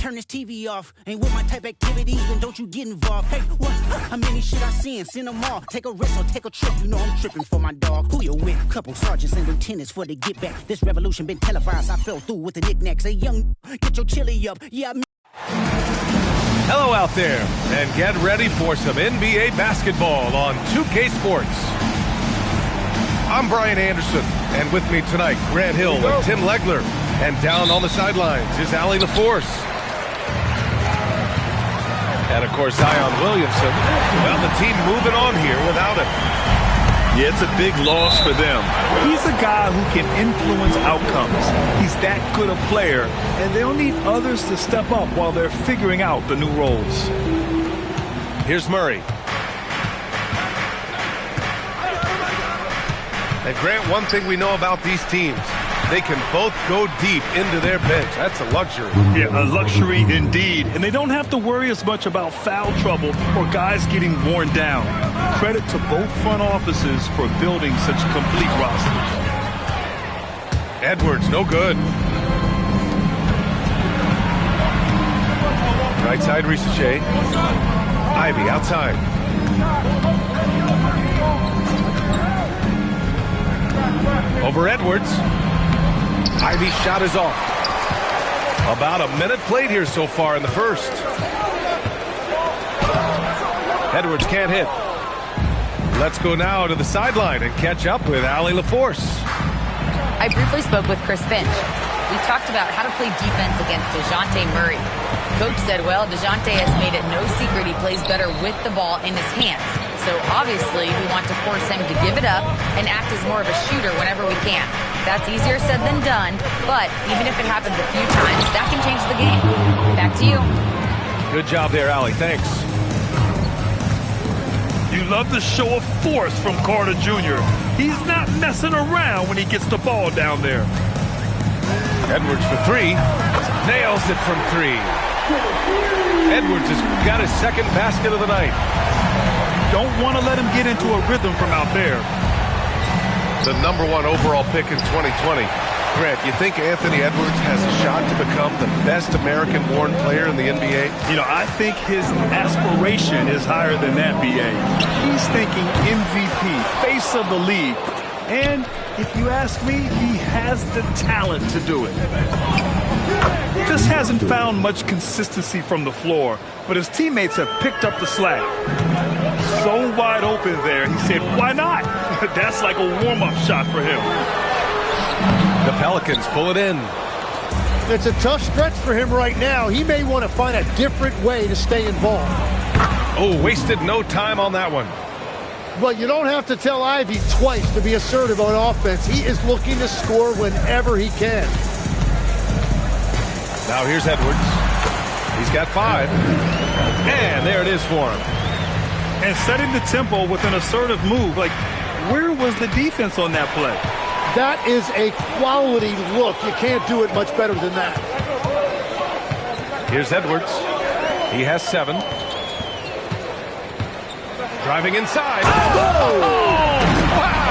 turn this TV off. Ain't with my type activities, then don't you get involved. Hey, what? How many shit I seen? Send them all. Take a risk or take a trip. You know I'm tripping for my dog. Who you with? Couple sergeants and lieutenants for the get back. This revolution been televised. I fell through with the knickknacks. Hey, young, get your chili up. Yeah, Hello out there, and get ready for some NBA basketball on 2K Sports. I'm Brian Anderson, and with me tonight, Grant Hill and Tim Legler. And down on the sidelines is Allie LaForce. And, of course, Zion Williamson. Well, the team moving on here without him. Yeah, it's a big loss for them. He's a guy who can influence outcomes. He's that good a player, and they'll need others to step up while they're figuring out the new roles. Here's Murray. And, Grant, one thing we know about these teams, they can both go deep into their bench. That's a luxury. Yeah, a luxury indeed. And they don't have to worry as much about foul trouble or guys getting worn down. Credit to both front offices for building such complete rosters. Edwards, no good. Right side, Risache. Ivy outside. Over Edwards. Ivy's shot is off. About a minute played here so far in the first. Edwards can't hit. Let's go now to the sideline and catch up with Allie LaForce. I briefly spoke with Chris Finch. We talked about how to play defense against DeJounte Murray. Coach said, well, DeJounte has made it no secret he plays better with the ball in his hands. So obviously we want to force him to give it up and act as more of a shooter whenever we can. That's easier said than done, but even if it happens a few times, that can change the game. Back to you. Good job there, Allie. Thanks. You love the show of force from Carter Jr. He's not messing around when he gets the ball down there. Edwards for three. Nails it from three. Edwards has got his second basket of the night. Don't want to let him get into a rhythm from out there. The #1 overall pick in 2020. Grant, you think Anthony Edwards has a shot to become the best American-born player in the NBA? You know, I think his aspiration is higher than that, B.A. He's thinking MVP, face of the league. And if you ask me, he has the talent to do it. Just hasn't found much consistency from the floor, but his teammates have picked up the slack. So wide open there, he said, why not? That's like a warm-up shot for him. The Pelicans pull it in. It's a tough stretch for him right now. He may want to find a different way to stay involved. Oh, wasted no time on that one. But you don't have to tell Ivy twice to be assertive on offense. He is looking to score whenever he can. Now here's Edwards. He's got 5. And there it is for him. And setting the tempo with an assertive move. Like, where was the defense on that play? That is a quality look. You can't do it much better than that. Here's Edwards. He has 7. Driving inside. Oh! Wow!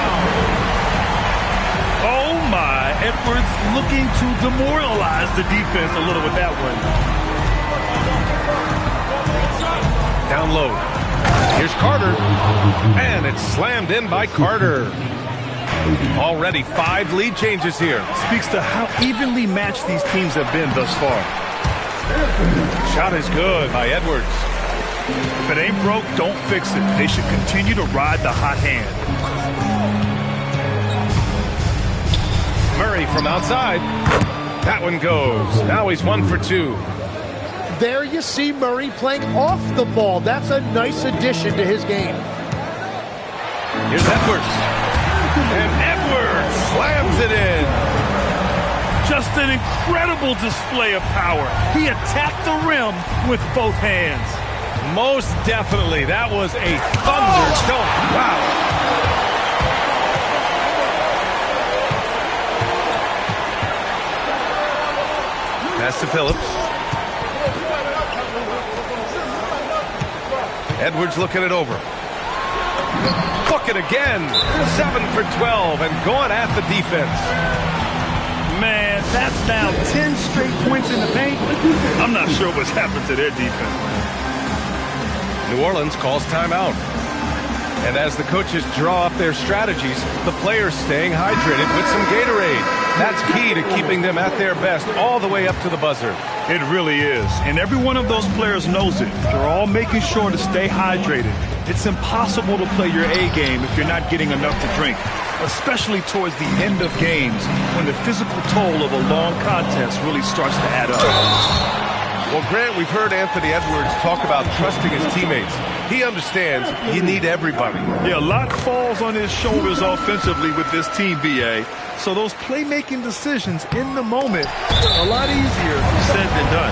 Oh, my. Edwards looking to demoralize the defense a little with that one. Down low. Here's Carter. And it's slammed in by Carter. Already 5 lead changes here. Speaks to how evenly matched these teams have been thus far. Shot is good by Edwards. If it ain't broke, don't fix it. They should continue to ride the hot hand. Murray from outside. That one goes. Now he's 1 for 2. There you see Murray playing off the ball. That's a nice addition to his game. Here's Edwards. And Edwards slams it in. Just an incredible display of power. He attacked the rim with both hands. Most definitely. That was a thunderstorm. Wow. Pass to Phillips. Edwards looking it over. Book it again. 7 for 12 and going at the defense. Man, that's now 10 straight points in the paint. I'm I'm not sure what's happened to their defense. New Orleans calls timeout. And as the coaches draw up their strategies, the players staying hydrated with some Gatorade. That's key to keeping them at their best all the way up to the buzzer. It really is. And every one of those players knows it. They're all making sure to stay hydrated. It's impossible to play your A game if you're not getting enough to drink, especially towards the end of games when the physical toll of a long contest really starts to add up. Well, Grant, we've heard Anthony Edwards talk about trusting his teammates. He understands you need everybody. Yeah, a lot falls on his shoulders offensively with this team, B.A. So those playmaking decisions in the moment are a lot easier said than done.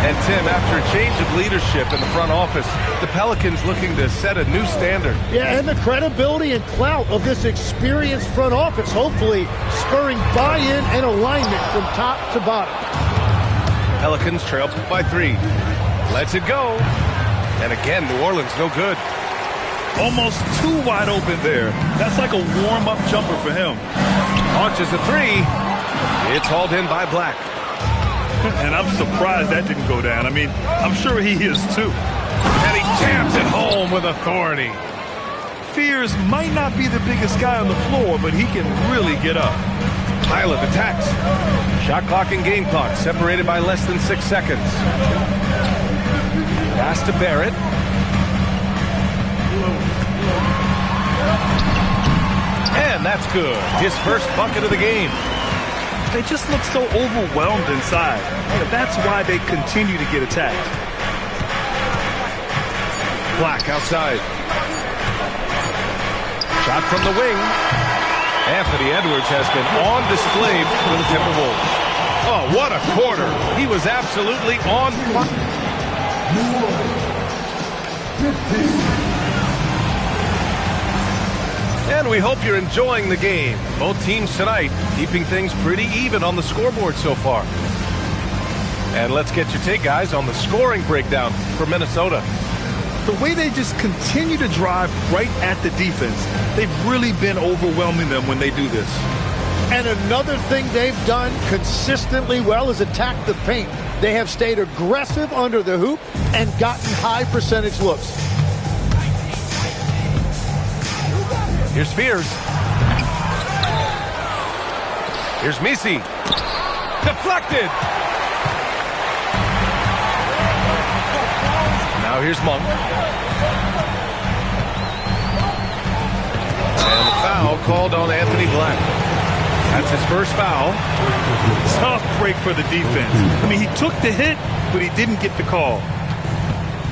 And Tim, after a change of leadership in the front office, the Pelicans looking to set a new standard. Yeah, and the credibility and clout of this experienced front office, hopefully spurring buy-in and alignment from top to bottom. Pelicans trail by 3. Lets it go. And again, New Orleans no good. Almost too wide open there. That's like a warm-up jumper for him. Launches a 3. It's hauled in by Black. And I'm surprised that didn't go down. I mean, I'm sure he is too. And he jams it home with authority. Fears might not be the biggest guy on the floor, but he can really get up. Highland attacks. Shot clock and game clock separated by less than 6 seconds. Pass to Barrett. And that's good. His first bucket of the game. They just look so overwhelmed inside. That's why they continue to get attacked. Black outside. Shot from the wing. Anthony Edwards has been on display for the Timberwolves. Oh, what a quarter. He was absolutely on fire. And we hope you're enjoying the game. Both teams tonight keeping things pretty even on the scoreboard so far. And let's get your take, guys, on the scoring breakdown for Minnesota. The way they just continue to drive right at the defense, they've really been overwhelming them when they do this. And another thing they've done consistently well is attack the paint. They have stayed aggressive under the hoop and gotten high percentage looks. Here's Fears. Here's Misi. Deflected. Now here's Monk. And a foul called on Anthony Black. That's his first foul. Tough break for the defense. I mean, he took the hit, but he didn't get the call.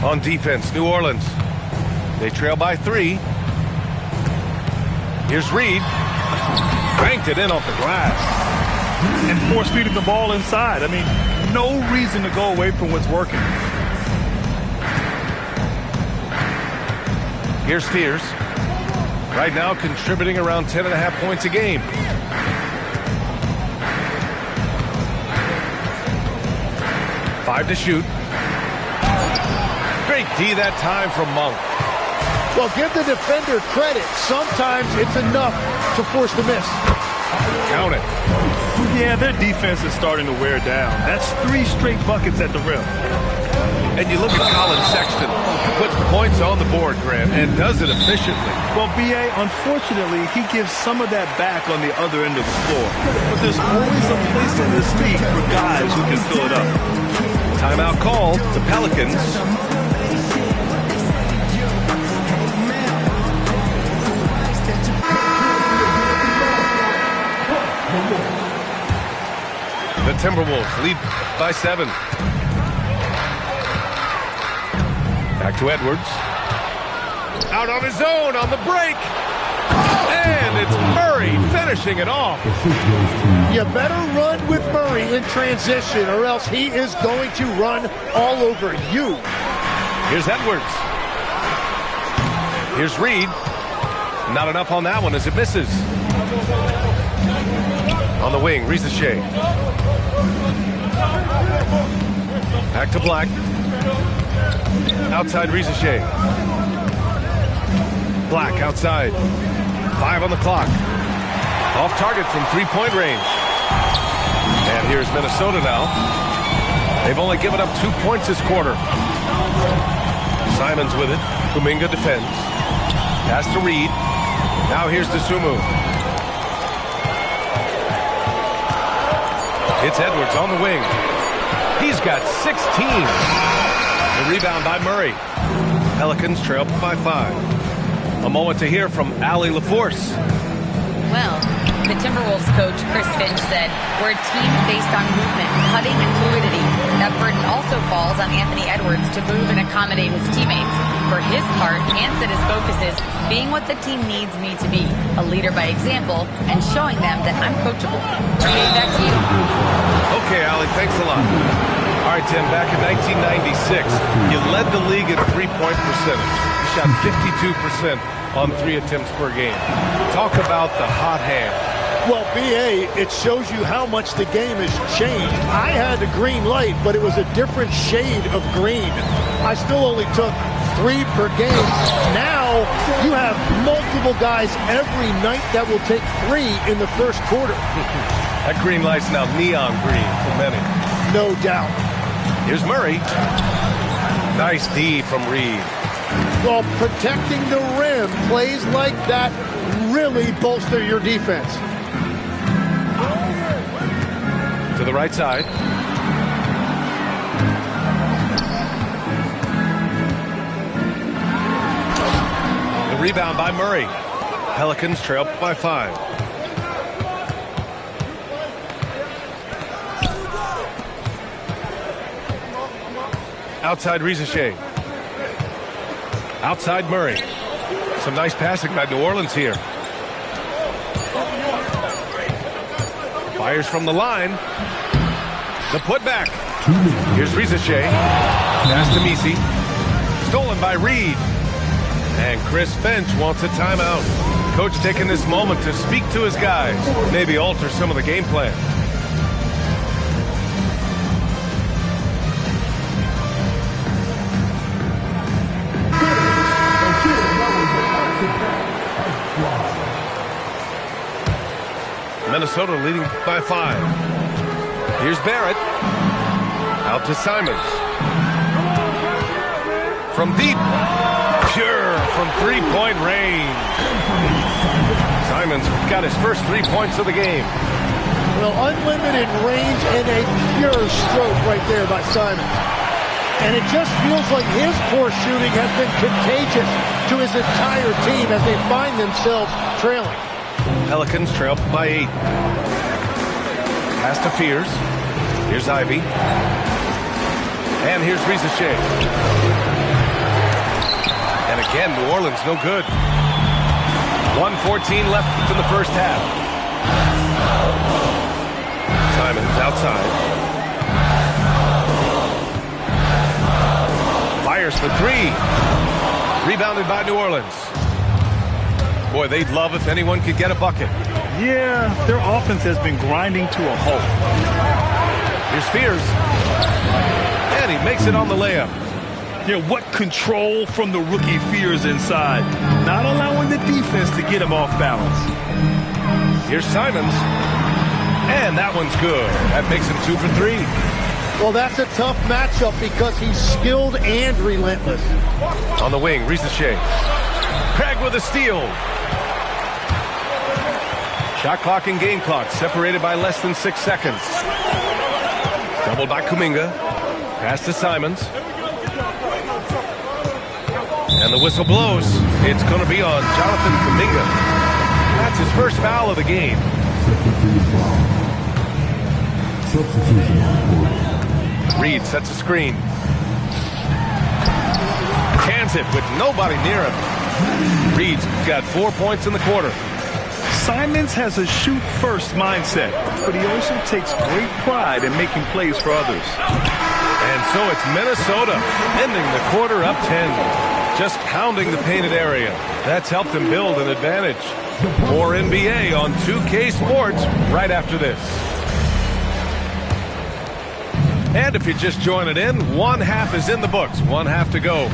On defense, New Orleans. They trail by 3. Here's Reed. Banked it in off the glass. And force-feeding the ball inside. I mean, no reason to go away from what's working. Here's Fears. Right now contributing around 10.5 points a game. Five to shoot. Great D that time from Monk. Well, give the defender credit. Sometimes it's enough to force the miss. Count it. Yeah, their defense is starting to wear down. That's 3 straight buckets at the rim. And you look at Colin Sexton, puts points on the board, Grant, and does it efficiently. Well, B.A., unfortunately, he gives some of that back on the other end of the floor. But there's always a place in this league for guys who can fill it up. Timeout called. The Pelicans. The Timberwolves lead by 7. Back to Edwards. Out on his own on the break. And it's Murray finishing it off. You better run with Murray in transition or else he is going to run all over you. Here's Edwards. Here's Reed. Not enough on that one as it misses. On the wing, Rizachet. Back to Black. Outside Rizachet. Black outside. 5 on the clock. Off target from 3-point range. And here's Minnesota now. They've only given up 2 points this quarter. Simons with it. Kuminga defends. Pass to Reed. Now here's Dosunmu. It's Edwards on the wing. He's got 16. The rebound by Murray. Pelicans trail by 5. A moment to hear from Allie LaForce. Well, the Timberwolves coach, Chris Finch, said, "We're a team based on movement, cutting, and fluidity. That burden also falls on Anthony Edwards to move and accommodate his teammates. For his part, Ant said his focus is being what the team needs me to be, a leader by example, and showing them that I'm coachable." Okay, back to you. Okay, Allie, thanks a lot. All right, Tim, back in 1996, you led the league in three-point percentage. You shot 52% on 3 attempts per game. Talk about the hot hand. Well, B.A., it shows you how much the game has changed. I had the green light, but it was a different shade of green. I still only took 3 per game. Now you have multiple guys every night that will take 3 in the first quarter. That green light's now neon green for many. No doubt. Here's Murray. Nice D from Reed. Well, protecting the rim, plays like that really bolster your defense. To the right side. The rebound by Murray. Pelicans trail by 5. Outside Rizachet. Outside Murray. Some nice passing by New Orleans here. Fires from the line. The putback. Here's Rizachet. Pass to Misi. Stolen by Reed. And Chris Finch wants a timeout. Coach taking this moment to speak to his guys. Maybe alter some of the game plan. Minnesota leading by 5. Here's Barrett. Out to Simons. From deep. Pure from three-point range. Simons got his first 3 points of the game. Well, unlimited range and a pure stroke right there by Simons. And it just feels like his poor shooting has been contagious to his entire team as they find themselves trailing. Pelicans trail by 8. Pass to Fears. Here's Ivy. And here's Rizachet. And again, New Orleans no good. 1:14 left in the first half. Simons outside. Fires for 3. Rebounded by New Orleans. Boy, they'd love if anyone could get a bucket. Yeah, their offense has been grinding to a halt. Here's Fears. And he makes it on the layup. Yeah, what control from the rookie Fears inside. Not allowing the defense to get him off balance. Here's Simons. And that one's good. That makes him 2 for 3. Well, that's a tough matchup because he's skilled and relentless. On the wing, Rizachet. Craig with a steal. Shot clock and game clock separated by less than 6 seconds. Doubled by Kuminga. Pass to Simons. And the whistle blows. It's going to be on Jonathan Kuminga. That's his first foul of the game. Reed sets a screen. Cans it with nobody near him. Reed's got 4 points in the quarter. Simons has a shoot-first mindset, but he also takes great pride in making plays for others. And so it's Minnesota ending the quarter up 10. Just pounding the painted area. That's helped them build an advantage. More NBA on 2K Sports right after this. And if you're just joining in, 1 half is in the books. 1 half to go.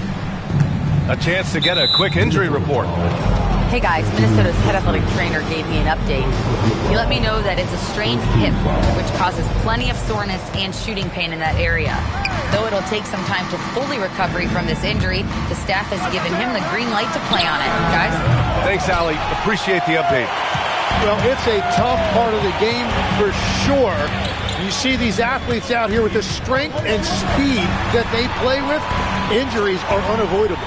A chance to get a quick injury report. Hey guys, Minnesota's head athletic trainer gave me an update. He let me know that it's a strained hip, which causes plenty of soreness and shooting pain in that area. Though it'll take some time to fully recover from this injury, the staff has given him the green light to play on it. Guys? Thanks, Allie. Appreciate the update. Well, it's a tough part of the game for sure. You see these athletes out here with the strength and speed that they play with. Injuries are unavoidable.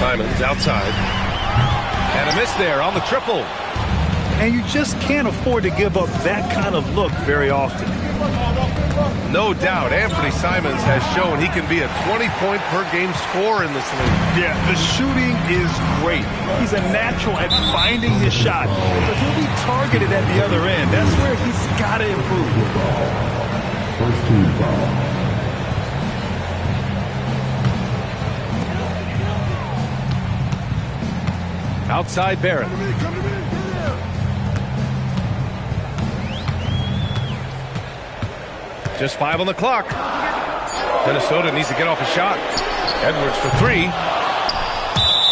Simons outside. And a miss there on the triple. And you just can't afford to give up that kind of look very often. No doubt, Anthony Simons has shown he can be a 20-point-per-game scorer in this league. Yeah, the shooting is great. He's a natural at finding his shot, but he'll be targeted at the other end. That's where he's got to improve. First team foul. Outside Barrett. Just 5 on the clock. Minnesota needs to get off a shot. Edwards for 3.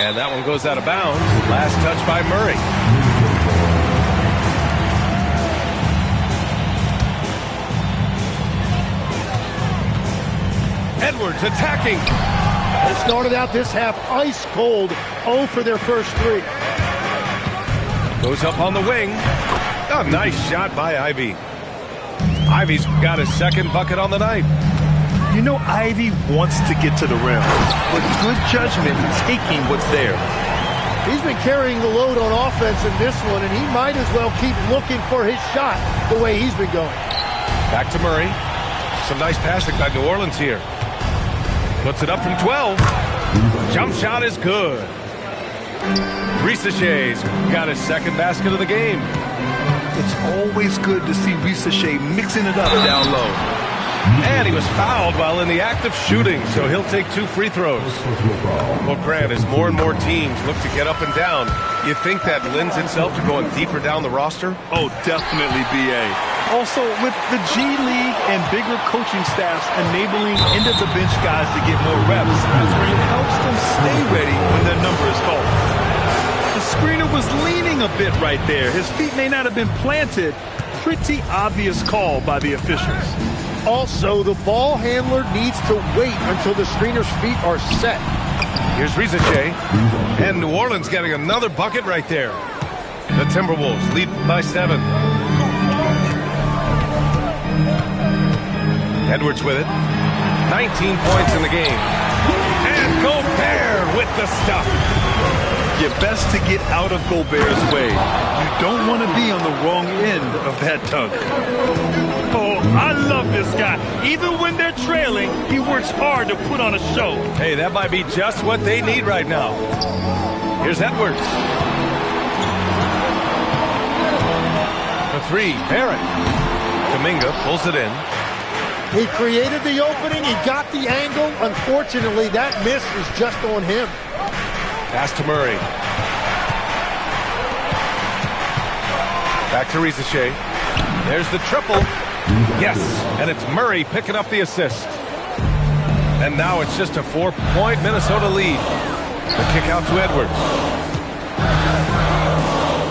And that one goes out of bounds. Last touch by Murray. Edwards attacking. They started out this half ice cold, 0 for their first 3. Goes up on the wing. Oh, nice shot by Ivy. Ivy's got his second bucket on the night. You know Ivy wants to get to the rim, but good judgment taking what's there. He's been carrying the load on offense in this one, and he might as well keep looking for his shot the way he's been going. Back to Murray. Some nice passing by New Orleans here. Puts it up from 12. Jump shot is good. Risache's got his second basket of the game. It's always good to see Risache mixing it up down low. And he was fouled while in the act of shooting, so he'll take 2 free throws. Well, Grant, as more and more teams look to get up and down, you think that lends itself to going deeper down the roster? Oh, definitely, B.A. Also, with the G League and bigger coaching staffs enabling end-of-the-bench guys to get more reps, it helps them stay ready when their number is called. The screener was leaning a bit right there. His feet may not have been planted. Pretty obvious call by the officials. Also, the ball handler needs to wait until the screener's feet are set. Here's Risache. And New Orleans getting another bucket right there. The Timberwolves lead by 7. Edwards with it. 19 points in the game. And Gobert with the stuff. You're best to get out of Gobert's way. You don't want to be on the wrong end of that dunk. Oh, I love this guy. Even when they're trailing, he works hard to put on a show. Hey, that might be just what they need right now. Here's Edwards. For 3, Barrett. Kuminga pulls it in. He created the opening. He got the angle. Unfortunately, that miss is just on him. Pass to Murray. Back to Risache. There's the triple. Yes, and it's Murray picking up the assist. And now it's just a 4-point Minnesota lead. The kick out to Edwards.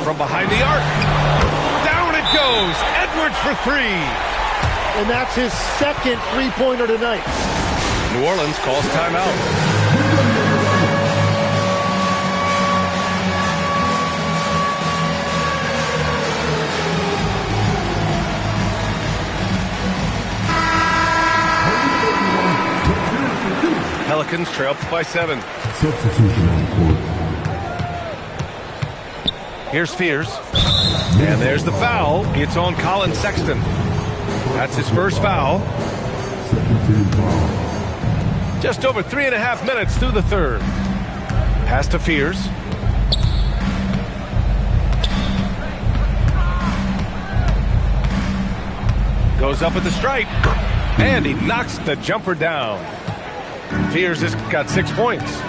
From behind the arc. Down it goes. Edwards for 3. And that's his second three-pointer tonight. New Orleans calls timeout. Pelicans trail by 7. Substitution on court. Here's Fears. And there's the foul. It's on Colin Sexton. That's his first foul. Second team foul. Just over 3.5 minutes through the third. Pass to Fears. Goes up at the stripe. And he knocks the jumper down. Fears has got 6 points.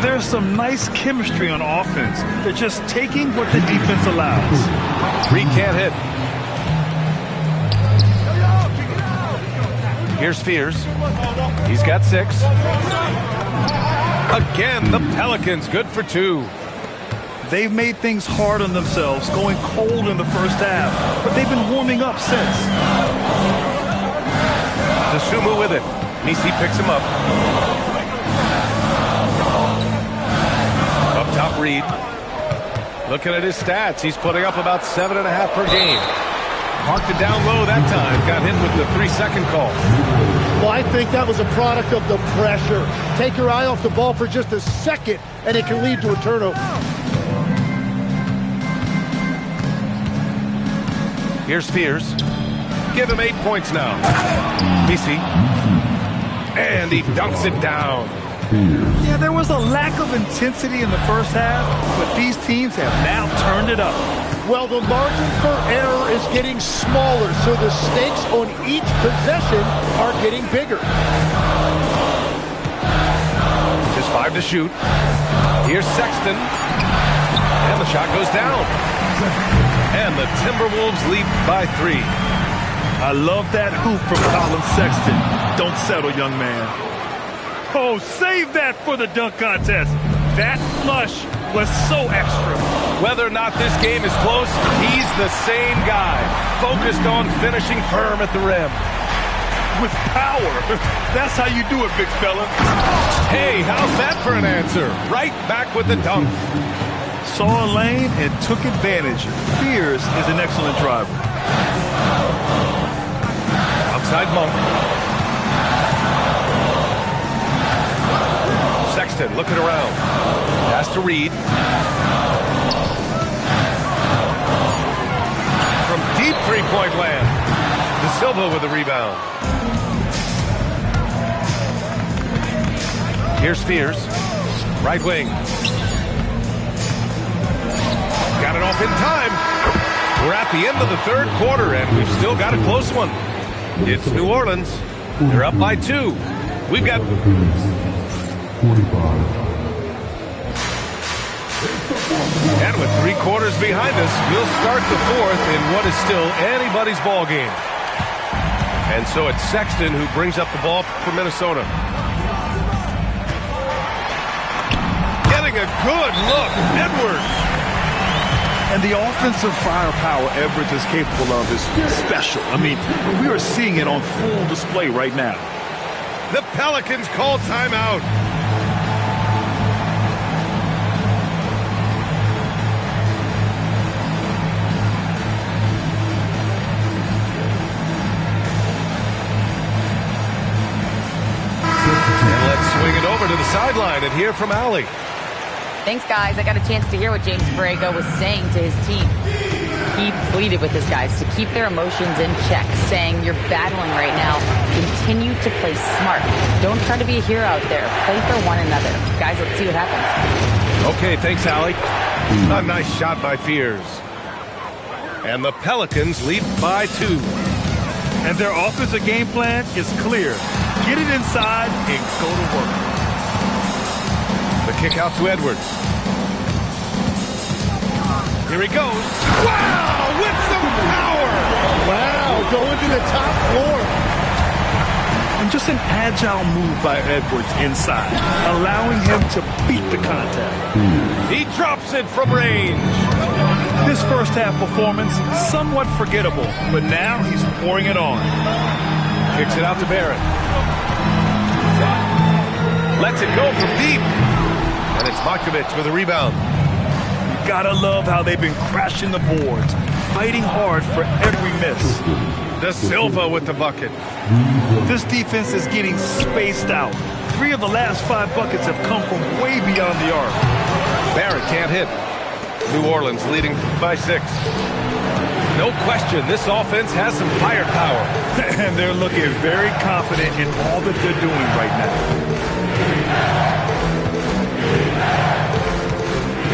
There's some nice chemistry on offense. They're just taking what the defense allows. 3 can't hit. Here's Fears. He's got 6. Again, the Pelicans good for 2. They've made things hard on themselves, going cold in the first half, but they've been warming up since. Dosunmu with it. Nisi picks him up. Up top, Reed. Looking at his stats, he's putting up about 7.5 per game. Marked it down low that time. Got hit with the 3-second call. Well, I think that was a product of the pressure. Take your eye off the ball for just a second, and it can lead to a turnover. Here's Fears. Give him 8 points now. Nisi. And he dunks it down. Yeah, there was a lack of intensity in the first half, but these teams have now turned it up. Well, the margin for error is getting smaller, so the stakes on each possession are getting bigger. Just 5 to shoot. Here's Sexton. And the shot goes down. And the Timberwolves lead by 3. I love that hoop from Colin Sexton. Don't settle, young man. Oh, save that for the dunk contest. That flush was so extra. Whether or not this game is close, he's the same guy. Focused on finishing firm at the rim. With power. That's how you do it, big fella. Hey, how's that for an answer? Right back with the dunk. Saw a lane and took advantage. Fears is an excellent driver. Outside Monk. Sexton looking around. Pass to Reed. From deep three-point land. De Silva with the rebound. Here's Fears. Right wing. Got it off in time. We're at the end of the third quarter, and we've still got a close one. It's New Orleans. They're up by 2. We've got 45. And with 3 quarters behind us, we'll start the fourth in what is still anybody's ball game. And so it's Sexton who brings up the ball for Minnesota. Getting a good look. Edwards. And the offensive firepower Edwards is capable of is special. I mean, we are seeing it on full display right now. The Pelicans call timeout. And let's swing it over to the sideline and hear from Allie. Thanks, guys. I got a chance to hear what James Borrego was saying to his team. He pleaded with his guys to keep their emotions in check, saying, you're battling right now. Continue to play smart. Don't try to be a hero out there. Play for one another. Guys, let's see what happens. Okay, thanks, Allie. A nice shot by Fears. And the Pelicans lead by 2. And their offensive game plan is clear. Get it inside and go to work. The kick out to Edwards. Here he goes. Wow, with some power. Wow, going to the top floor. And just an agile move by Edwards inside, allowing him to beat the contact. He drops it from range. His first half performance, somewhat forgettable, but now he's pouring it on. Kicks it out to Barrett. Lets it go from deep. And it's Markovic with a rebound. You gotta love how they've been crashing the boards, fighting hard for every miss. De Silva with the bucket. This defense is getting spaced out. 3 of the last 5 buckets have come from way beyond the arc. Barrett can't hit. New Orleans leading by 6. No question, this offense has some firepower. And they're looking very confident in all that they're doing right now.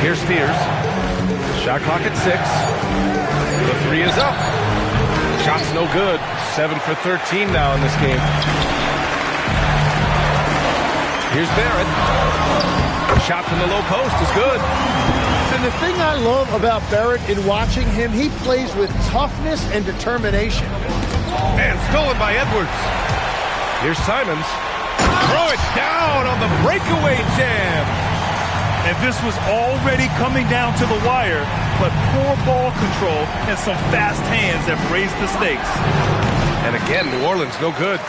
Here's Fears. Shot clock at 6. The 3 is up. Shot's no good. 7 for 13 now in this game. Here's Barrett. Shot from the low post is good. And the thing I love about Barrett in watching him, he plays with toughness and determination. And stolen by Edwards. Here's Simons. Throw it down on the breakaway jam. And this was already coming down to the wire, but poor ball control and some fast hands have raised the stakes. And again, New Orleans no good.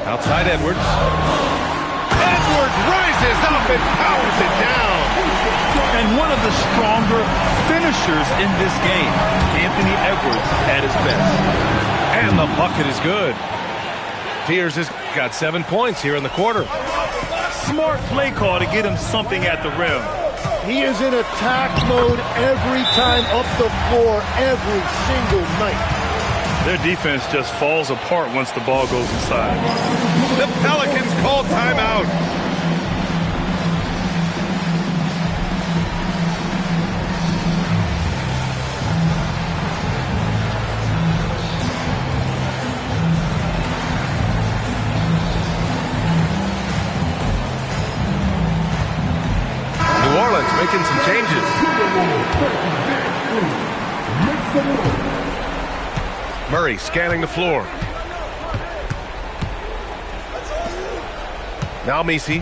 Outside Edwards. Edwards rises up and powers it down. And one of the stronger finishers in this game, Anthony Edwards at his best. And the bucket is good. Fears has got 7 points here in the quarter. Smart play call to get him something at the rim. He is in attack mode every time up the floor, every single night. Their defense just falls apart once the ball goes inside. The Pelicans call timeout. New Orleans making some changes. Murray scanning the floor. Now Messi.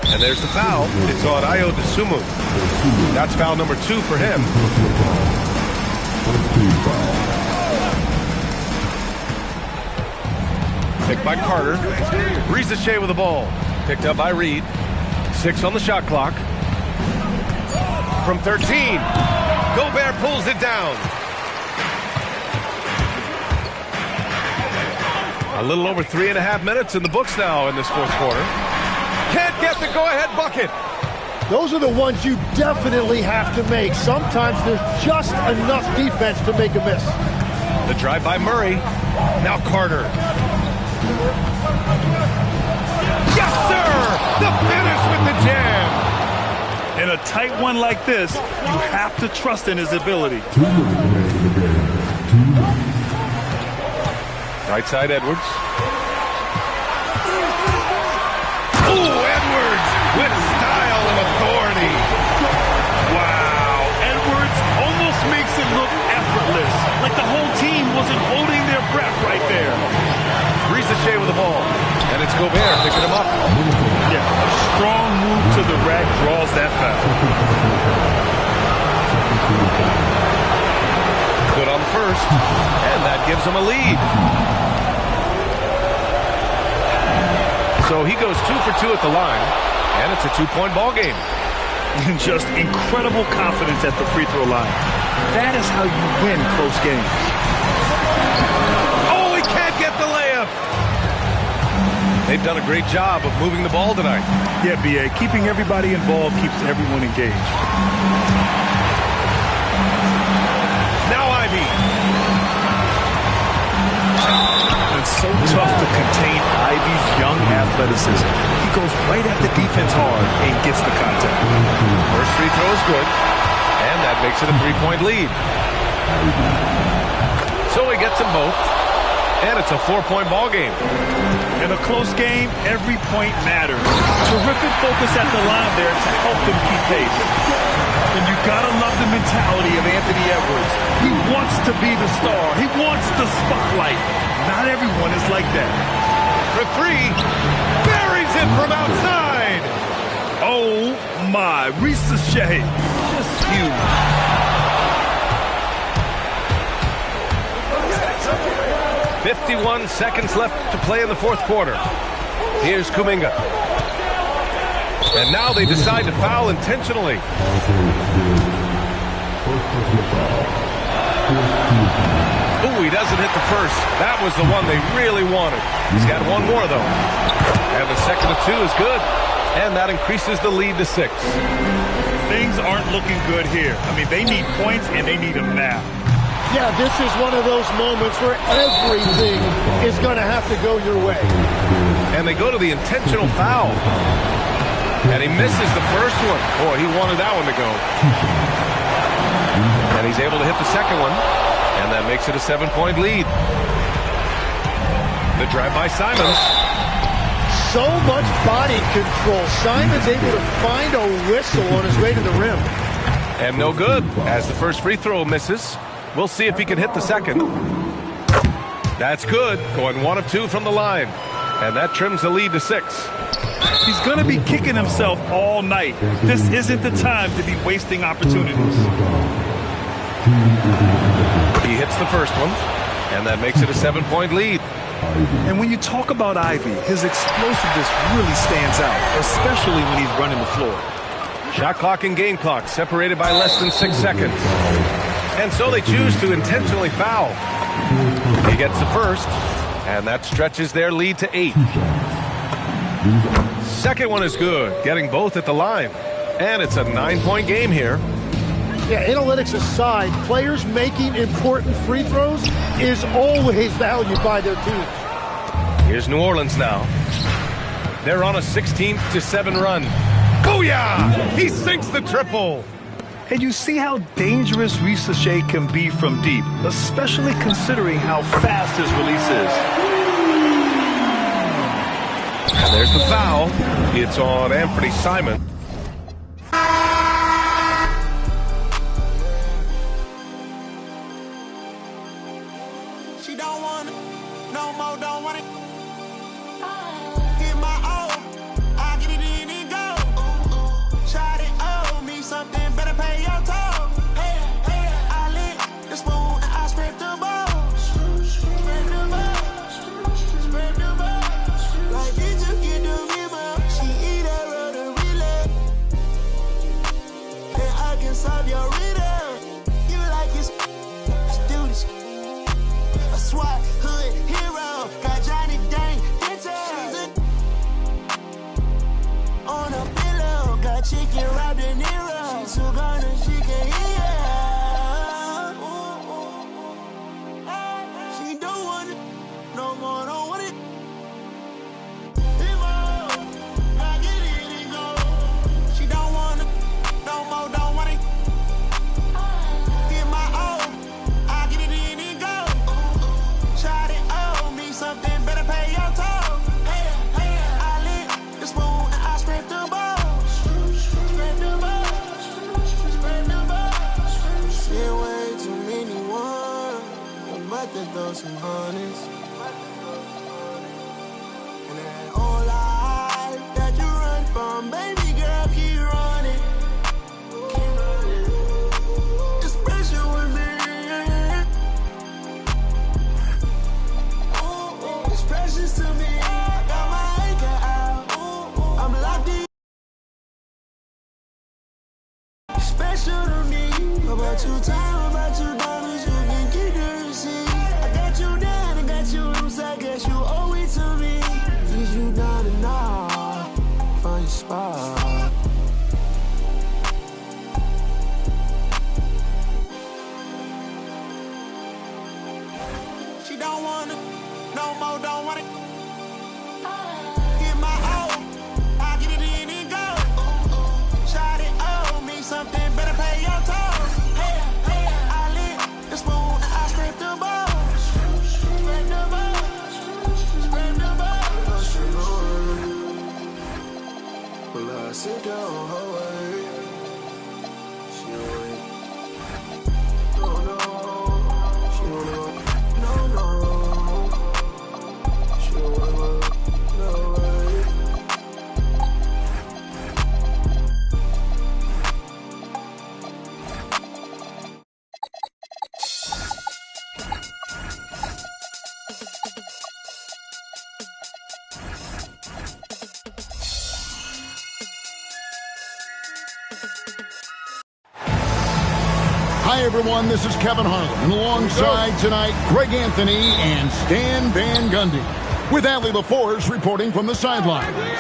And there's the foul. It's on Ayo Dosunmu. That's foul number 2 for him. Picked by Carter. Rizachet with the ball. Picked up by Reed. 6 on the shot clock. From 13. Gobert pulls it down. A little over 3.5 minutes in the books now in this fourth quarter. Can't get the go-ahead bucket. Those are the ones you definitely have to make. Sometimes there's just enough defense to make a miss. The drive by Murray. Now Carter. Yes, sir! The finish with the jam. In a tight one like this, you have to trust in his ability. 2 minutes remaining in the game. 2 minutes. Right side Edwards. Ooh, Edwards with style and authority. Wow, Edwards almost makes it look effortless, like the whole team wasn't holding their breath right there. Rizachet with the ball, and it's Gobert picking him up. Yeah, a strong move to the rack draws that foul. Good on the first, and that gives him a lead. So he goes 2 for 2 at the line, and it's a 2-point ball game. Just incredible confidence at the free throw line. That is how you win close games. Oh, he can't get the layup. They've done a great job of moving the ball tonight. Yeah, B.A., keeping everybody involved keeps everyone engaged. Now Ivy. It's so tough to contain Ivy's young athleticism. He goes right at the defense hard and gets the contact. First free throw is good, and that makes it a 3-point lead. So he gets them both, and it's a 4-point ball game. In a close game, every point matters. Terrific focus at the line there to help them keep pace. And you gotta love the mentality of Anthony Edwards. He wants to be the star. He wants the spotlight. Not everyone is like that. For 3, buries it from outside. Oh my, Rizachet, just huge. .51 seconds left to play in the fourth quarter. Here's Kuminga. And now they decide to foul intentionally. Ooh, he doesn't hit the first. That was the one they really wanted. He's got one more, though. And the second of 2 is good. And that increases the lead to 6. Things aren't looking good here. I mean, they need points, and they need them now. Yeah, this is one of those moments where everything is going to have to go your way. And they go to the intentional foul. And he misses the first one. Boy, he wanted that one to go. And he's able to hit the second one. And that makes it a 7-point lead. The drive by Simons. So much body control. Simon's able to find a whistle on his way to the rim. And no good, as the first free throw misses. We'll see if he can hit the second. That's good. Going 1 of 2 from the line. And that trims the lead to 6. He's going to be kicking himself all night. This isn't the time to be wasting opportunities. He hits the first one, and that makes it a 7-point lead. And when you talk about Ivy, his explosiveness really stands out, especially when he's running the floor. Shot clock and game clock separated by less than 6 seconds. And so they choose to intentionally foul. He gets the first, and that stretches their lead to 8. Second one is good, getting both at the line. And it's a 9-point game here. Yeah, analytics aside, players making important free throws is always valued by their teams. Here's New Orleans now. They're on a 16-7 run. Booyah! He sinks the triple. And you see how dangerous Ricochet can be from deep, especially considering how fast his release is. And there's the foul. It's on Anthony Simon. She don't want it, no more, don't want it. Get my all, I get it in and go. Try to owe me something, better pay your toll. Hey, I lick the spoon and I scrape the balls. Scrape the balls, scrape the balls. Like it to get the river, she eat her road to relay. And I can solve your riddle. You like it, let's do this. SWAT hood hero, got Johnny Dang on a pillow, got chicken wrapped in Nero. She's so gone and she can hear. She don't want it, no more, don't want it. Gotta get it and go. She don't want it, no more, don't want it. Get my all, I get it in and go. Try to owe me something, better pay your toll. I lick the spoon and I scrape the balls. Scrape the balls, scrape the balls. Seen way too many ones, I'm about to throw some honeys. And that whole life that you run from, baby girl, keep running. Keep running. It's special with me. It's precious to me. I got my anchor out. I'm locked in. Special to me. About your time, about your diamonds, you can keep the receipt. I got you down, I got you loose, I guess you owe it to me. Is you down and now, find your spot. She don't want it, no more, don't want it. Get my all, I get it in and go. Try to owe me something, better pay your toll. I lick the spoon and I scrape the balls. Scrape the balls, scrape the balls. Well, I sit down her way. She ain't. Oh no, she don't know. Hi, everyone. This is Kevin Harlan. And alongside tonight, Greg Anthony and Stan Van Gundy. With Allie LaForce reporting from the sidelines.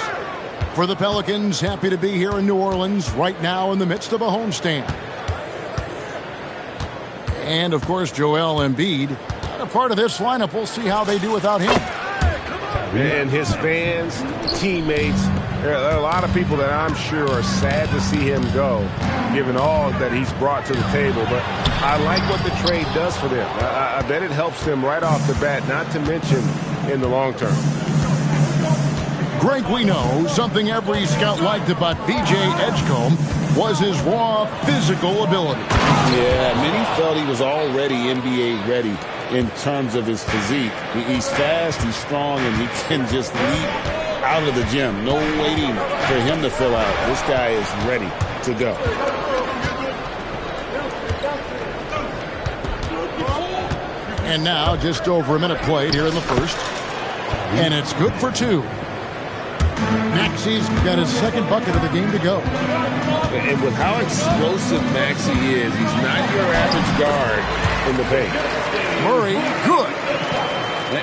For the Pelicans, happy to be here in New Orleans right now in the midst of a homestand. And, of course, Joel Embiid. Not a part of this lineup. We'll see how they do without him. And his fans, teammates, there are a lot of people that I'm sure are sad to see him go, given all that he's brought to the table. But I like what the trade does for them. I bet it helps them right off the bat, not to mention in the long term. Greg, we know something every scout liked about VJ Edgecombe. was his raw physical ability. Yeah, many felt he was already NBA ready in terms of his physique. He's fast, he's strong, and he can just leap out of the gym. No waiting for him to fill out. This guy is ready to go. And now just over a minute played here in the first. And it's good for 2. Maxi's got his second bucket of the game to go. And with how explosive Maxey is, he's not your average guard in the paint. Murray, good.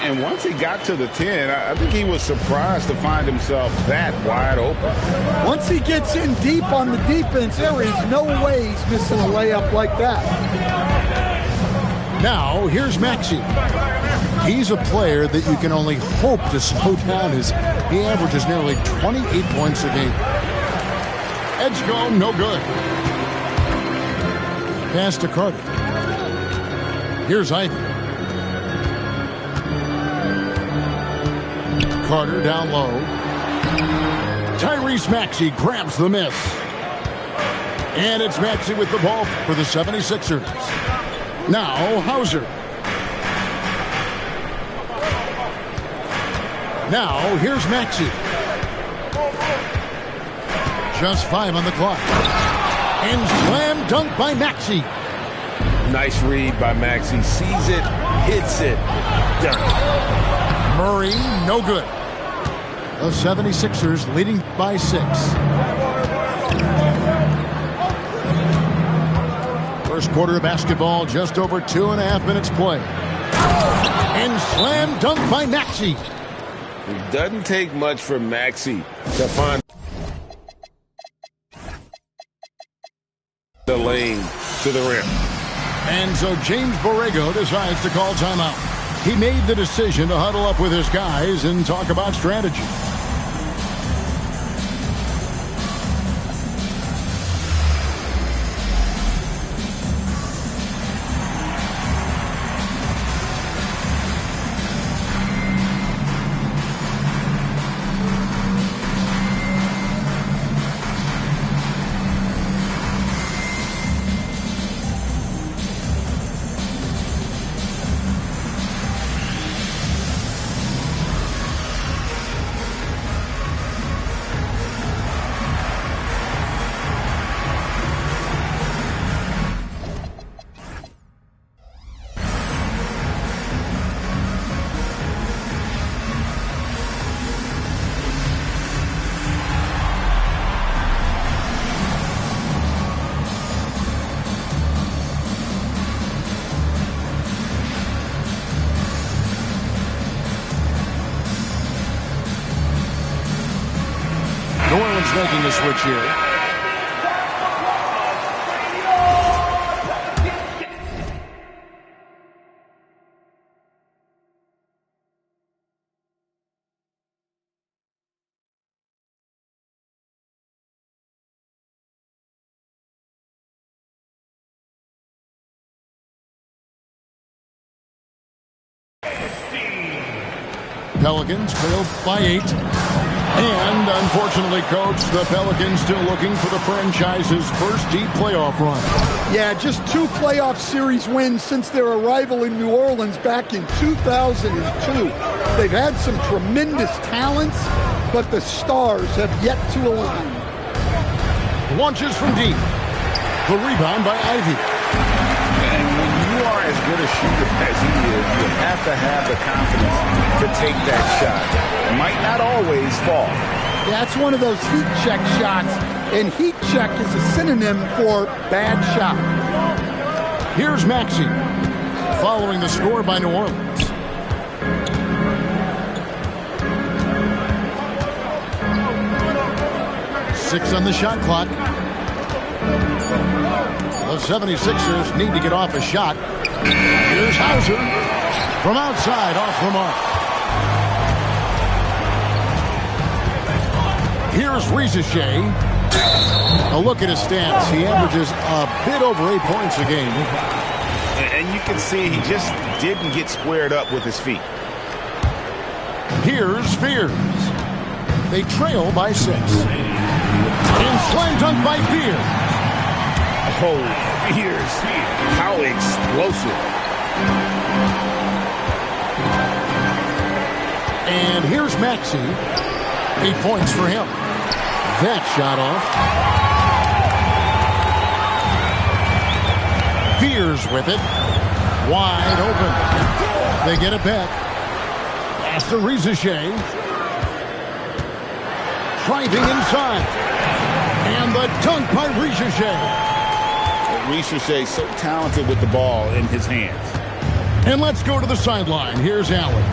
And once he got to the 10, I think he was surprised to find himself that wide open. Once he gets in deep on the defense, there is no way he's missing a layup like that. Now, here's Maxey. He's a player that you can only hope to slow down as he averages nearly 28 points a game. Edge go, no good. Pass to Carter. Here's Ivy. Carter down low. Tyrese Maxey grabs the miss. And it's Maxey with the ball for the 76ers. Now, Hauser. Now, here's Maxey. Just 5 on the clock. And slam dunk by Maxey. Nice read by Maxey. Sees it, hits it, done. Murray, no good. The 76ers leading by 6. First quarter of basketball, just over 2.5 minutes play. And slam dunk by Maxey. It doesn't take much for Maxey to find the lane to the rim. And so James Borrego decides to call timeout. He made the decision to huddle up with his guys and talk about strategy. Making a switch here. Pelicans trailed by 8. And unfortunately, Coach, the Pelicans still looking for the franchise's first deep playoff run. Yeah, just 2 playoff series wins since their arrival in New Orleans back in 2002. They've had some tremendous talents, but the stars have yet to align. Launches from deep. The rebound by Ivy. And when you are as good a shooter as he is, you have to have the confidence to take that shot. It might not always fall. Yeah, it's one of those heat check shots, and heat check is a synonym for bad shot. Here's Maxey, following the score by New Orleans. Six on the shot clock. The 76ers need to get off a shot. Here's Hauser from outside, off the mark. Here's Rizachet. A look at his stats. He averages a bit over 8 points a game. And you can see he just didn't get squared up with his feet. Here's Fears. They trail by 6. And slam dunk by Fear. Oh, Fears. How explosive. And here's Maxey. 8 points for him. That shot off. Fears with it. Wide open. They get it back. Pass to Ricochet. Driving inside. And the dunk by Ricochet. Ricochet so talented with the ball in his hands. And let's go to the sideline. Here's Allen.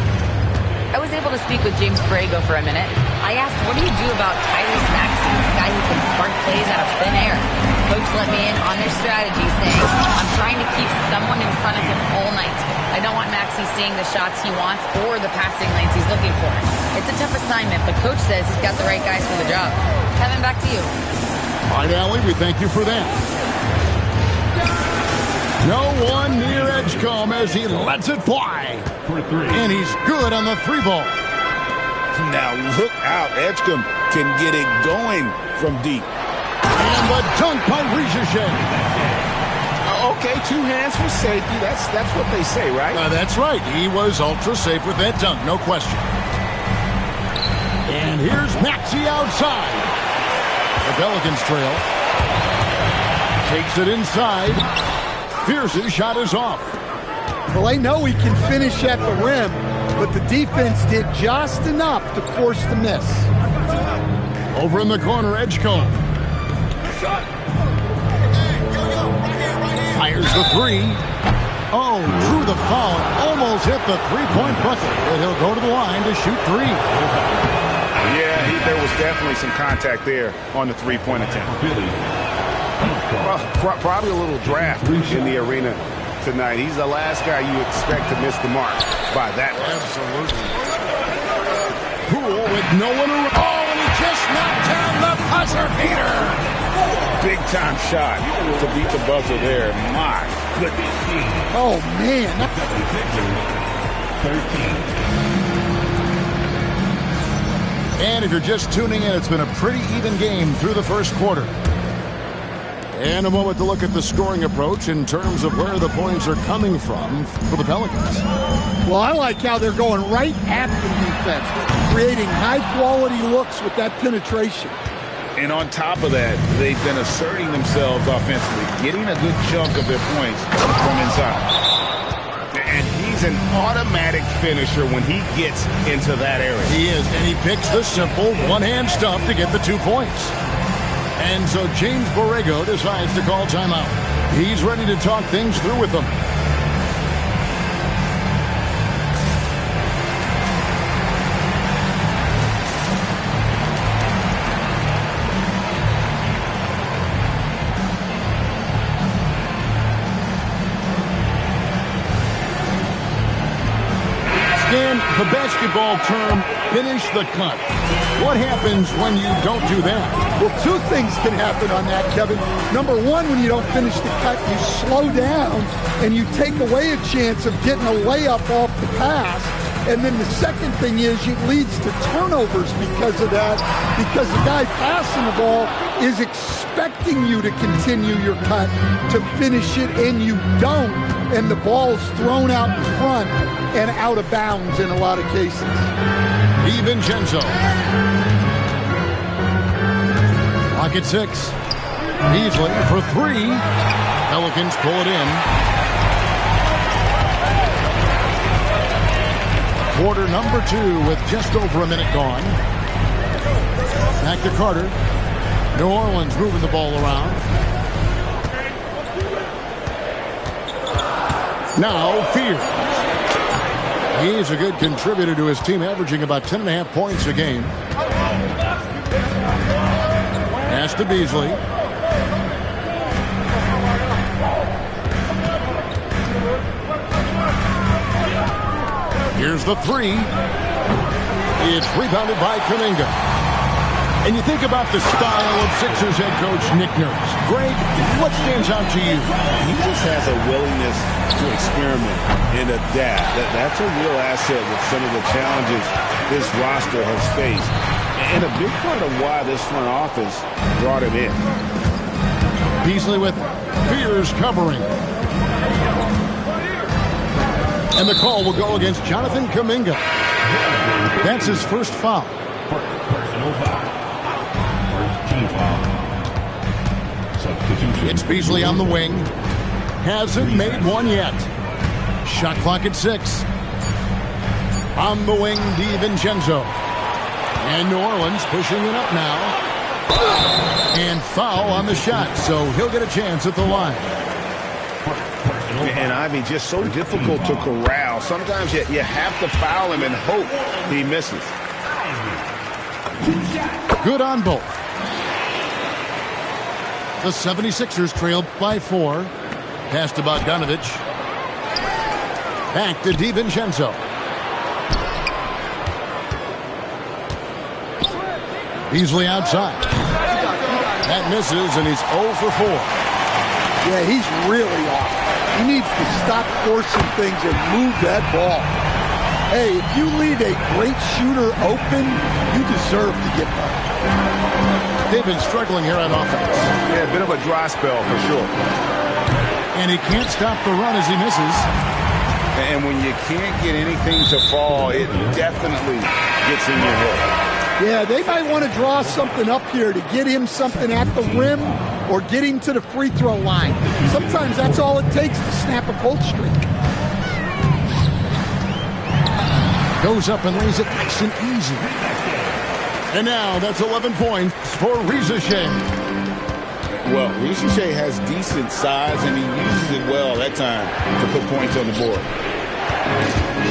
I was able to speak with James Borrego for a minute. I asked, what do you do about Tyrese Maxey, a guy who can spark plays out of thin air? Coach let me in on their strategy, saying, I'm trying to keep someone in front of him all night. I don't want Maxey seeing the shots he wants or the passing lanes he's looking for. It's a tough assignment, but Coach says he's got the right guys for the job. Kevin, back to you. All right, Allie, we thank you for that. No one near Edgecombe as he lets it fly. For 3. And he's good on the 3 ball. Now look out. Edgecombe can get it going from deep. And the dunk by Ricochet. Okay, 2 hands for safety. That's what they say, right? That's right. He was ultra safe with that dunk, no question. And here's Maxey outside. The Pelicans trail. Takes it inside. Pierce's shot is off. Well, I know he can finish at the rim, but the defense did just enough to force the miss. Over in the corner, Edgecombe. Fires the 3. Oh, drew the foul. Almost hit the 3-point bucket. And he'll go to the line to shoot 3. Yeah, there was definitely some contact there on the 3-point attempt. Well, probably a little draft in the arena tonight. He's the last guy you expect to miss the mark by that much. Absolutely. Poole with no one around. Oh, and he just knocked down the buzzer beater. Big time shot to beat the buzzer there. My goodness. Oh, man. 13. And if you're just tuning in, it's been a pretty even game through the first quarter. And a moment to look at the scoring approach in terms of where the points are coming from for the Pelicans. Well, I like how they're going right at the defense, creating high-quality looks with that penetration. And on top of that, they've been asserting themselves offensively, getting a good chunk of their points from inside. And he's an automatic finisher when he gets into that area. He is, and he picks the simple one-hand stuff to get the 2 points. And so James Borrego decides to call timeout. He's ready to talk things through with them. Stan, the basketball term, finish the cut. What happens when you don't do that? Well, 2 things can happen on that, Kevin. Number 1, when you don't finish the cut, you slow down and you take away a chance of getting a layup off the pass. And then the second thing is it leads to turnovers because of that, because the guy passing the ball is expecting you to continue your cut, to finish it, and you don't. And the ball's thrown out in front and out of bounds in a lot of cases. DiVincenzo. Clock at 6. Beasley for 3. Pelicans pull it in. Quarter number 2 with just over a minute gone. Back to Carter. New Orleans moving the ball around. Now Fear. He's a good contributor to his team, averaging about 10.5 points a game. Pass to Beasley. Here's the 3. It's rebounded by Kuminga. And you think about the style of Sixers head coach Nick Nurse. Greg, what stands out to you? He just has a willingness to experiment and adapt. That's a real asset with some of the challenges this roster has faced. And a big part of why this front office brought him in. Beasley with Fears covering. And the call will go against Jonathan Kuminga. That's his first foul. Personal foul. First team foul. Substitution. It's Beasley on the wing. Hasn't made one yet. Shot clock at 6. On the wing, DiVincenzo. And New Orleans pushing it up now. And foul on the shot, so he'll get a chance at the line. And I mean, just so difficult to corral. Sometimes you have to foul him and hope he misses. Good on both. The 76ers trailed by 4. Pass to Bogdanovich. Back to DiVincenzo. Beasley outside. That misses, and he's 0 for 4. Yeah, he's really off. He needs to stop forcing things and move that ball. Hey, if you leave a great shooter open, you deserve to get by. They've been struggling here on offense. Yeah, a bit of a dry spell for sure. And he can't stop the run as he misses. And when you can't get anything to fall, it definitely gets in your head. Yeah, they might want to draw something up here to get him something at the rim or get him to the free throw line. Sometimes that's all it takes to snap a cold streak. Goes up and lays it nice and easy. And now that's 11 points for Reza Shea. Well, Reza Shea has decent size, and he uses it well that time to put points on the board.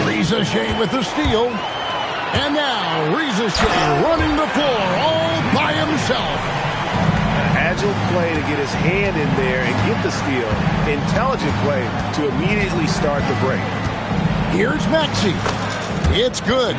Reza Shea with the steal. And now Reza Shea running the floor all by himself. Agile play to get his hand in there and get the steal. Intelligent play to immediately start the break. Here's Maxey. It's good.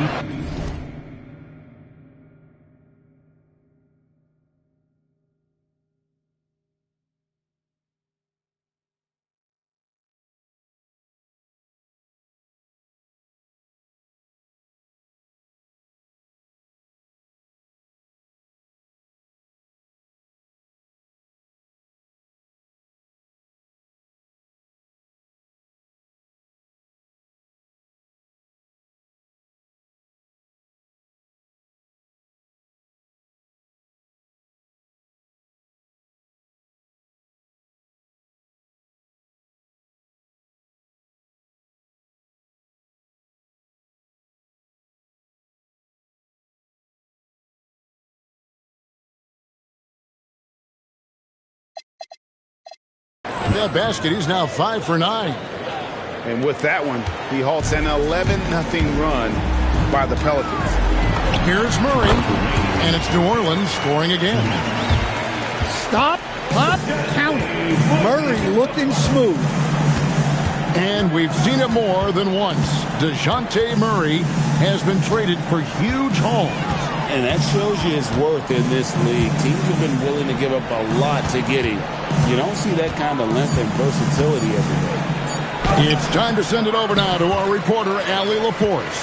That basket, he's now 5 for 9. And with that one, he halts an 11-0 run by the Pelicans. Here's Murray, and it's New Orleans scoring again. Stop, pop, count it. Murray looking smooth. And we've seen it more than once. DeJounte Murray has been traded for huge hauls. And that shows you his worth in this league. Teams have been willing to give up a lot to get him. You don't see that kind of length and versatility every day. It's time to send it over now to our reporter, Allie LaForce.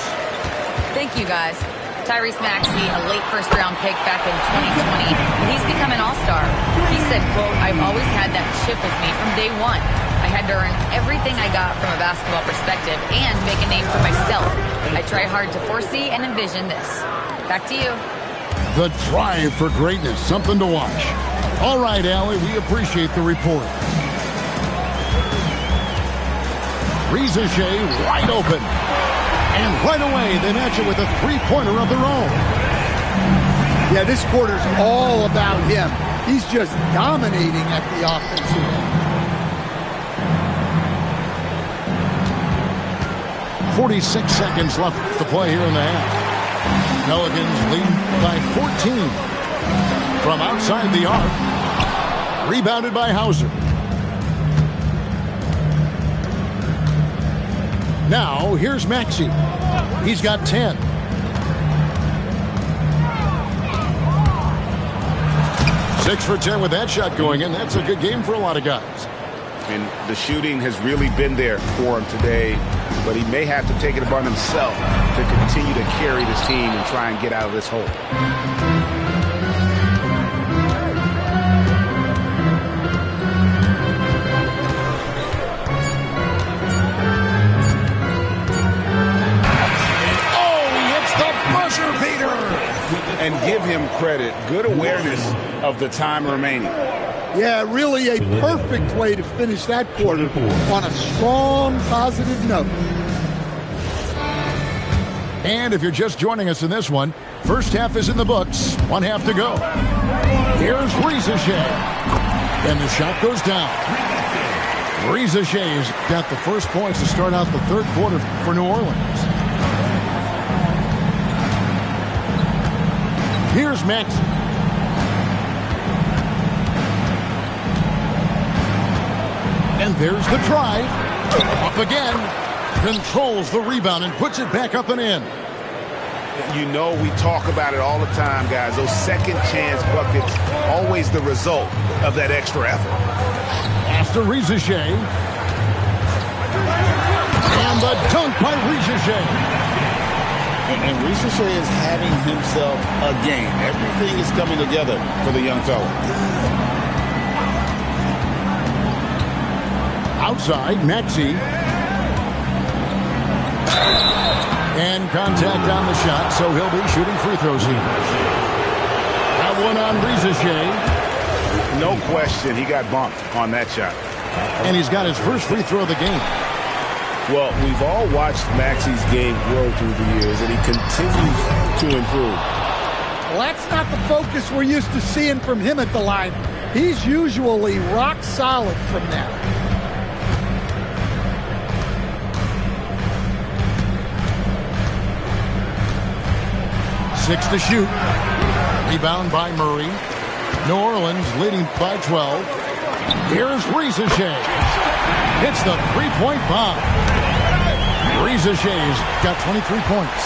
Thank you, guys. Tyrese Maxey, a late first-round pick back in 2020, and he's become an all-star. He said, quote, "I've always had that chip with me from day one. I had to earn everything I got from a basketball perspective and make a name for myself. I try hard to foresee and envision this." Back to you. The drive for greatness, something to watch. All right, Allie, we appreciate the report. Reza Shea wide open. And right away, they match it with a three-pointer of their own. Yeah, this quarter's all about him. He's just dominating at the offensive end. 46 seconds left to play here in the half. Pelicans lead by 14. From outside the arc. Rebounded by Hauser. Now, here's Maxey. He's got 10. Six for 10 with that shot going in. That's a good game for a lot of guys. And the shooting has really been there for him today. but he may have to take it upon himself to continue to carry this team and try and get out of this hole. And give him credit. Good awareness of the time remaining. Yeah, really a perfect way to finish that quarter on a strong, positive note. And if you're just joining us in this one, first half is in the books. 1 half to go. Here's Rizachet. And the shot goes down. Rizachet's got the first points to start out the third quarter for New Orleans. Here's Max. And there's the drive. Up again. Controls the rebound and puts it back up and in. You know, we talk about it all the time, guys. Those second chance buckets, always the result of that extra effort. After Rizachet. And the dunk by Rizachet. And Rizachet is having himself a game. Everything is coming together for the young fella. Outside, Maxey. And contact on the shot, so he'll be shooting free throws here. That one on Rizachet. No question, he got bumped on that shot. And he's got his first free throw of the game. Well, we've all watched Maxey's game grow through the years, and he continues to improve. Well, that's not the focus we're used to seeing from him at the line. He's usually rock solid from there. Six to shoot. Rebound by Murray. New Orleans leading by 12. Here's Rizachet. Hits the three-point bomb. Rizachet's got 23 points.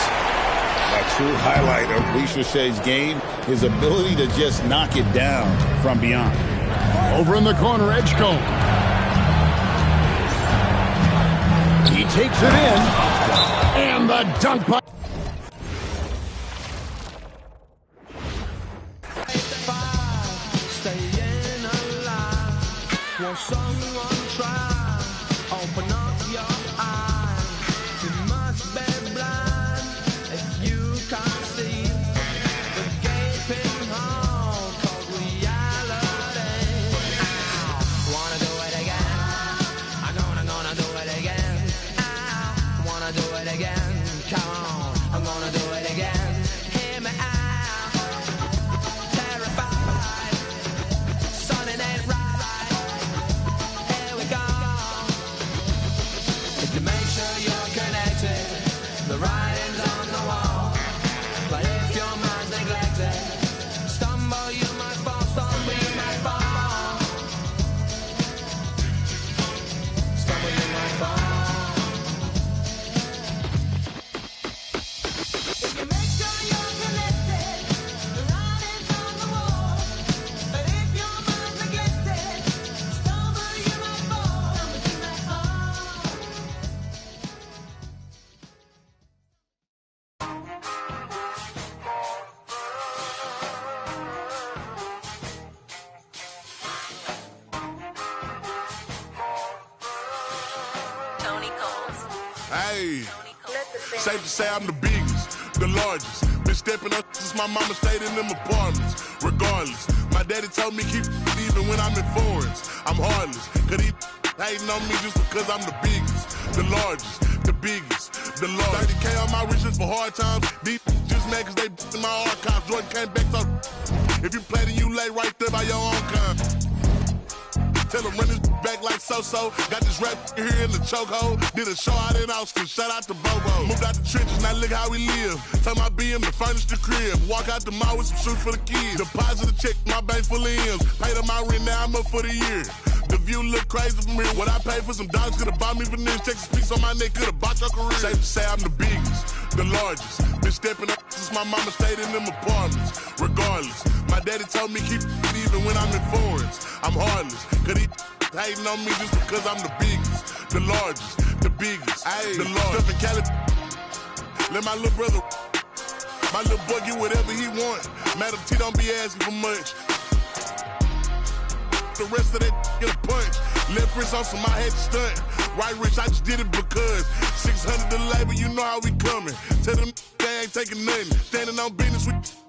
A true highlight of Rizachet's game, his ability to just knock it down from beyond. Over in the corner, Edgecombe. He takes it in. And the dunk by... Hey, safe to say I'm the biggest, the largest. Been stepping up since my mama stayed in them apartments. Regardless, my daddy told me keep even when I'm in foreigns. I'm heartless, cause he hating on me just because I'm the biggest, the largest, the biggest, the largest. 30K on my riches for hard times. These just mad cause they in my archives. Jordan came back, so if you play then you lay right there by your own kind. Tell him run this back like so-so. Got this rap here in the chokehold. Did a show out in Austin. Shout out to Bobo. Moved out the trenches, now look how we live. Tell my BM to furnish the crib. Walk out the mall with some shoes for the kids. Deposit a check, my bank full of M's. Paid up my rent, now I'm up for the year. The view look crazy from here. What I paid for some dogs could've bought me veneers. Texas piece on my neck could've bought your career. Safe to say I'm the biggest, the largest. Been stepping up since my mama stayed in them apartments. Regardless, my daddy told me keep it even when I'm in foreigns. I'm heartless, cause he hating on me just because I'm the biggest, the largest, the biggest, the largest. Stuff in Cali. Let my little brother, my little boy get whatever he want. Madam T don't be asking for much. The rest of that get a punch. Left wrist on some, I had to stunt. Right wrist, I just did it because 600 the labor, you know how we coming. Tell them they ain't taking nothing. Standing on business with